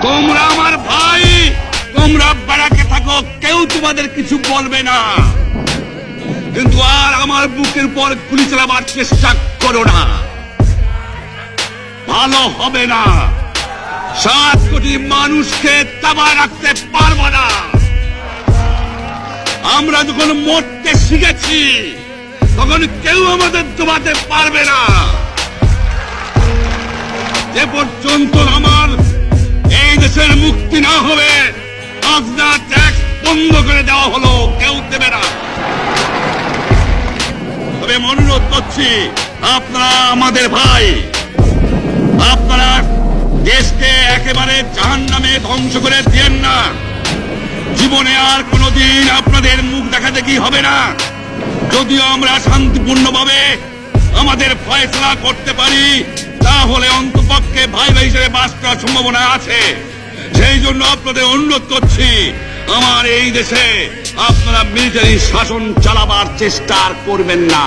তোমরা আমার ভাই, তোমরা বাড়াকে থাকো, কেউ তোমাদের কিছু বলবে না, কিন্তু আর আমার বুকের উপর গুলি চালাবার চেষ্টা করো না, ভালো হবে না। 7 কোটি মানুষকে তাবায় রাখতে পারবো না। আমরা যখন মরতে শিখেছি তখন কেউ আমাদের দবাতে পারবে না। যে পর্যন্ত আমার এই দেশের মুক্তি না হবে, খাজনা ট্যাক্স বন্ধ করে দেওয়া হলো, কেউ দেবে না। তবে আমি অনুরোধ করছি, আপনারা আমাদের ভাই, আপনারা দেশকে একেবারে জাহান্নামে ধ্বংস করে দিয়েন না। জীবনে আর কোনোদিন আপনাদের মুখ দেখা দেখি হবে না। যদিও আমরা শান্তিপূর্ণভাবে আমাদের ফয়সলা করতে পারি, তাহলে অন্তপক্ষে ভাই ভাই হিসেবে বাস করার সম্ভাবনা আছে। সেই জন্য আপনাদের অনুরোধ করছি, আমার এই দেশে আপনারা মিলিটারি শাসন চালাবার চেষ্টা করবেন না।